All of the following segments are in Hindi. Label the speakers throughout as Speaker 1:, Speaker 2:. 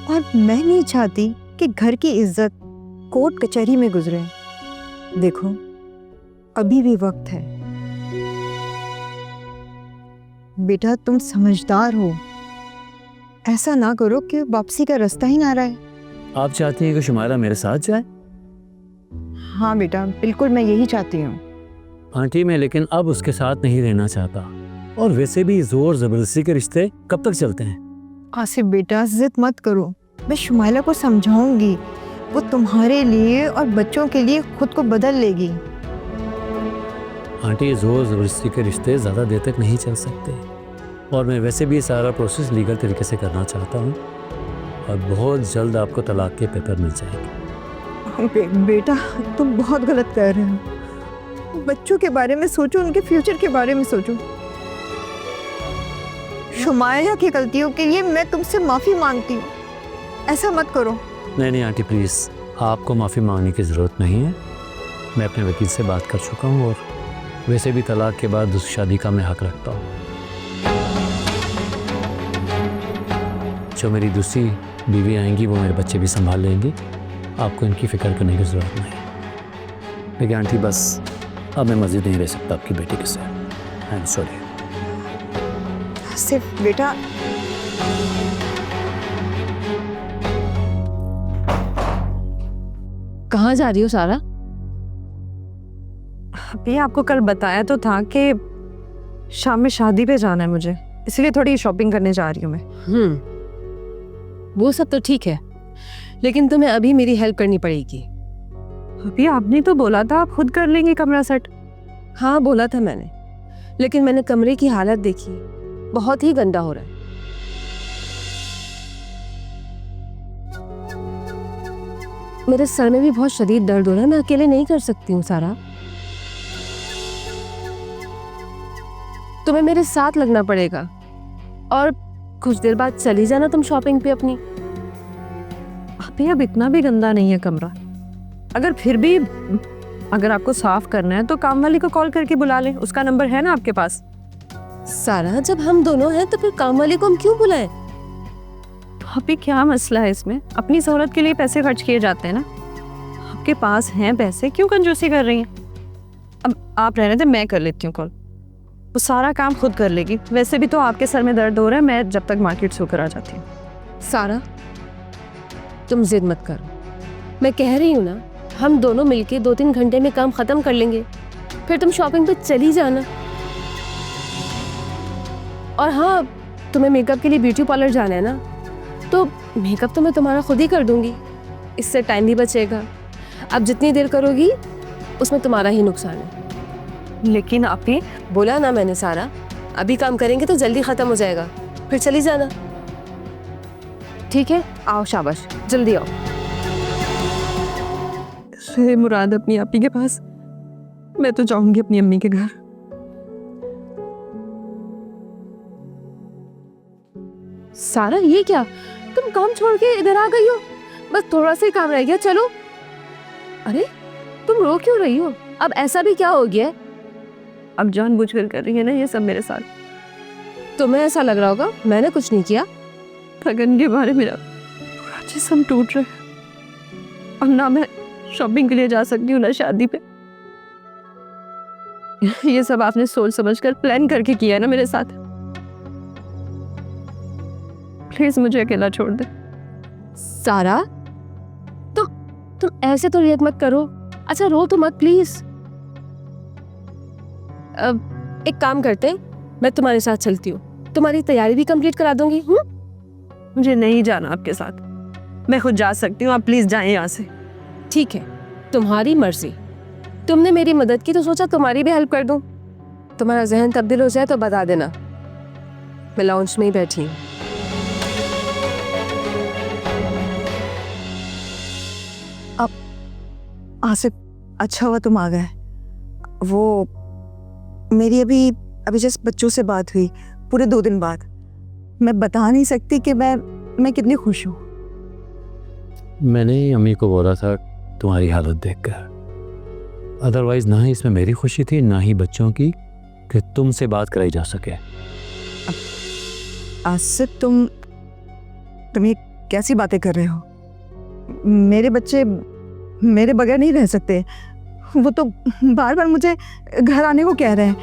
Speaker 1: और मैं नहीं चाहती कि घर की इज्जत कोर्ट कचहरी में गुजरे। देखो, अभी भी वक्त है। बेटा, तुम समझदार हो, ऐसा ना करो कि वापसी का रास्ता ही ना रहे।
Speaker 2: आप चाहती हैं कि शुमाइरा मेरे साथ जाए?
Speaker 1: हाँ बेटा, बिल्कुल मैं यही चाहती हूँ।
Speaker 2: आंटी, मैं लेकिन अब उसके साथ नहीं रहना चाहता, और वैसे भी जोर जबरदस्ती के रिश्ते कब तक चलते हैं?
Speaker 1: आसिफ बेटा, जिद मत करो, मैं शुमाइला को समझाऊंगी, वो तुम्हारे लिए और बच्चों के लिए खुद को बदल लेगी।
Speaker 2: आंटी, जोर जबरदस्ती के रिश्ते ज़्यादा देर तक नहीं चल सकते, और मैं वैसे भी सारा प्रोसेस लीगल तरीके से करना चाहता हूँ, और बहुत जल्द आपको तलाक के पेपर मिल जाएंगे।
Speaker 1: बेटा, तुम बहुत गलत कर रहे हो। बच्चों के बारे में सोचो, उनके फ्यूचर के बारे में सोचो। शुमाइला की गलतियों के लिए मैं तुमसे माफ़ी मांगती हूँ, ऐसा मत करो।
Speaker 2: नहीं आंटी, प्लीज़, आपको माफ़ी मांगने की ज़रूरत नहीं है। मैं अपने वकील से बात कर चुका हूँ, और वैसे भी तलाक के बाद दूसरी शादी का मैं हक रखता हूँ। जो मेरी दूसरी बीवी आएंगी वो मेरे बच्चे भी संभाल लेंगी, आपको इनकी फ़िक्र करने की ज़रूरत नहीं। लेकिन आंटी, बस अब मैं मज़ीद नहीं रह सकता आपकी बेटी के साथ। I am sorry.
Speaker 1: सिर्फ बेटा,
Speaker 3: कहाँ जा रही हो सारा?
Speaker 1: अभी आपको कल बताया तो था कि शाम में शादी पे जाना है मुझे, इसलिए थोड़ी शॉपिंग करने जा रही हूँ मैं।
Speaker 3: वो सब तो ठीक है, लेकिन तुम्हें अभी मेरी हेल्प करनी पड़ेगी।
Speaker 1: अभी आपने तो बोला था आप खुद कर लेंगे कमरा सेट।
Speaker 3: हाँ, बोला था मैंने, लेकिन मैंने कमरे की हालत देखी, बहुत ही गंदा हो रहा है। मेरे सर में भी बहुत शदीद दर्द हो रहा है, मैं अकेले नहीं कर सकती हूँ सारा। तुम्हें मेरे साथ लगना पड़ेगा, और कुछ देर बाद चली जाना तुम शॉपिंग पे अपनी।
Speaker 1: अभी अब इतना भी गंदा नहीं है कमरा, अगर फिर भी अगर आपको साफ करना है तो काम वाली को कॉल करके बुला लें, उसका नंबर है ना आपके पास?
Speaker 3: सारा, जब हम दोनों हैं तो फिर काम वाली को हम क्यों बुलाएं?
Speaker 1: अभी क्या मसला है इसमें? अपनी सहूलत के लिए पैसे खर्च किए जाते हैं ना, आपके पास हैं पैसे, क्यों कंजूसी कर रही हैं? अब आप रहने दे, मैं कर लेती हूँ कॉल, वो सारा काम खुद कर लेगी। वैसे भी तो आपके सर में दर्द हो रहा है, मैं जब तक मार्केट से होकर आ जाती हूँ।
Speaker 3: सारा, तुम जिद मत करो, मैं कह रही हूँ ना, हम दोनों मिलके 2-3 घंटे में काम खत्म कर लेंगे, फिर तुम शॉपिंग पे चली जाना। और हाँ, तुम्हें मेकअप के लिए ब्यूटी पार्लर जाना है ना, तो मेकअप तो मैं तुम्हारा खुद ही कर दूंगी, इससे टाइम भी बचेगा। अब जितनी देर करोगी उसमें तुम्हारा ही नुकसान है।
Speaker 1: लेकिन आपने
Speaker 3: बोला ना मैंने सारा, अभी काम करेंगे तो जल्दी खत्म हो जाएगा, फिर चली जाना। ठीक है, आओ, शाबाश, जल्दी आओ।
Speaker 1: मुराद अपनी आपी के पास, मैं तो जाऊंगी अपनी अम्मी के घर।
Speaker 3: सारा, ये क्या, तुम काम छोड़ के इधर आ गई हो? बस थोड़ा सा ही काम रह गया, चलो। अरे, तुम रो क्यों रही हो? अब ऐसा भी क्या हो गया?
Speaker 1: अब जानबूझकर कर रही है ना ये सब मेरे साथ।
Speaker 3: तुम्हें ऐसा लग रहा होगा मैंने कुछ नहीं किया।
Speaker 1: थकन के बारे मेरा पूरा जिस्म टूट रहा है, अब ना मैं शॉपिंग के लिए जा सकती हूँ ना शादी पे। ये सब आपने सोच समझकर प्लान करके किया है ना मेरे साथ। प्लीज मुझे अकेला छोड़ दे।
Speaker 3: सारा, तुम ऐसे तो रिएक्ट मत करो। अच्छा, रो तो मत प्लीज। एक काम करते हैं, मैं तुम्हारे साथ चलती हूँ, तुम्हारी तैयारी भी कंप्लीट करा दूंगी।
Speaker 1: मुझे नहीं जाना आपके साथ, मैं खुद जा सकती हूँ, आप प्लीज जाएं यहाँ से।
Speaker 3: ठीक है, तुम्हारी मर्जी। तुमने मेरी मदद की तो सोचा तुम्हारी भी हेल्प कर दूं। तुम्हारा जहन तब्दील हो जाए तो बता देना, मैं लाउंज में ही बैठी हूँ।
Speaker 1: अब आसिफ, अच्छा हुआ तुम आ गए। वो मेरी अभी जस्ट बच्चों से बात हुई, पूरे 2 दिन बाद। मैं बता नहीं सकती कि मैं कितनी खुश हूँ।
Speaker 2: मैंने अम्मी को बोला था तुम्हारी हालत देखकर, अदरवाइज ना ही इसमें मेरी खुशी थी ना ही बच्चों की कि तुमसे बात कराई जा सके।
Speaker 1: आसिफ, तुम ये
Speaker 4: कैसी बातें कर रहे हो? मेरे बच्चे मेरे बगैर नहीं रह सकते। वो तो बार बार मुझे घर आने को कह रहे हैं।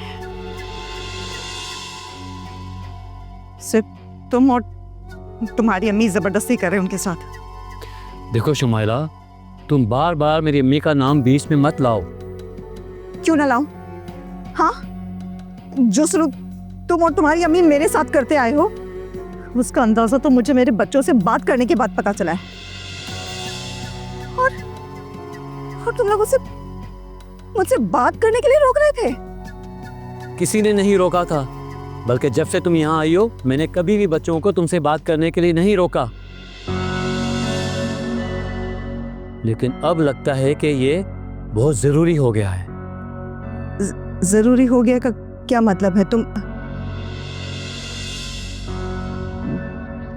Speaker 4: सिर्फ तुम और तुम्हारी अम्मी जबरदस्ती कर रहे हैं उनके साथ।
Speaker 2: देखो शुमाइला, तुम बार बार मेरी अम्मी का नाम बीच में मत लाओ।
Speaker 4: क्यों ना लाऊं? हाँ, जो सलूक तुम और तुम्हारी अम्मी मेरे साथ करते आए हो, उसका अंदाजा तो मुझे मेरे बच्चों से बात करने के बाद पता चला है। और तुम लोग मुझसे बात करने के लिए रोक रहे थे।
Speaker 2: किसी ने नहीं रोका था, बल्कि जब से तुम यहाँ आई हो मैंने कभी भी बच्चों को तुमसे बात करने के लिए नहीं रोका। लेकिन अब लगता है कि ये बहुत जरूरी हो गया है।
Speaker 4: जरूरी हो गया का क्या मतलब है?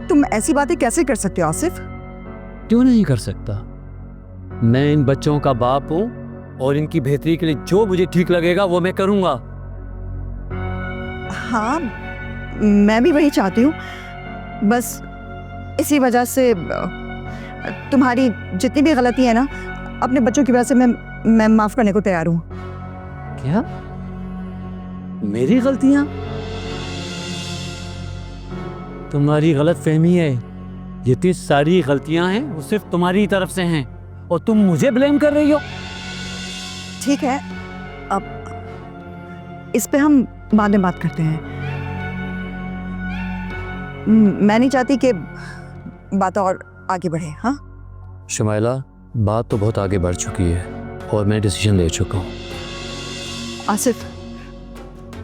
Speaker 4: तुम ऐसी बातें कैसे कर सकते हो आसिफ?
Speaker 2: क्यों नहीं कर सकता? मैं इन बच्चों का बाप हूं और इनकी बेहतरी के लिए जो मुझे ठीक लगेगा वो मैं करूंगा।
Speaker 4: हाँ, मैं भी वही चाहती हूँ। बस इसी वजह से तुम्हारी जितनी भी गलती है ना, अपने बच्चों की वजह से मैं माफ करने को तैयार हूँ।
Speaker 2: क्या? मेरी गलतियां? तुम्हारी गलत फहमी है। जितनी सारी गलतियां हैं वो सिर्फ तुम्हारी तरफ से हैं और तुम मुझे ब्लेम कर रही हो।
Speaker 4: ठीक है, अब इस पे हम बाद में बात करते हैं। मैं नहीं चाहती कि बात और आगे बढ़े। हाँ
Speaker 2: शुमाइला, बात तो बहुत आगे बढ़ चुकी है और मैं डिसीजन ले चुका हूँ।
Speaker 4: आसिफ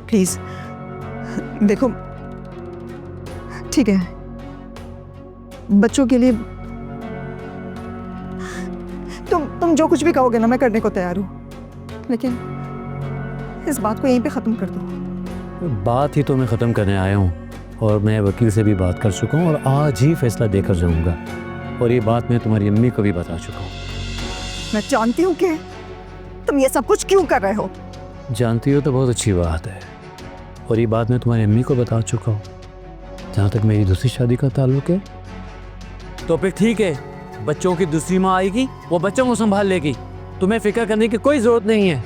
Speaker 4: प्लीज देखो, ठीक है, बच्चों के लिए तुम जो कुछ भी कहोगे ना मैं करने को तैयार हूँ, लेकिन इस बात को यहीं पे ख़त्म कर दो।
Speaker 2: बात ही तो मैं ख़त्म करने आया हूँ और मैं वकील से भी बात कर चुका हूँ और आज ही फैसला देकर जाऊँगा और ये बात मैं तुम्हारी अम्मी को भी बता चुका हूँ।
Speaker 4: मैं जानती हूँ कि तुम ये सब कुछ क्यों कर रहे हो।
Speaker 2: जानती हो तो बहुत अच्छी बात है और ये बात मैं तुम्हारी अम्मी को बता चुका हूँ। जहाँ तक मेरी दूसरी शादी का ताल्लुक है तो फिर ठीक है, बच्चों की दूसरी माँ आएगी, वो बच्चों को संभाल लेगी, तुम्हें फिक्र करने की कोई ज़रूरत नहीं है।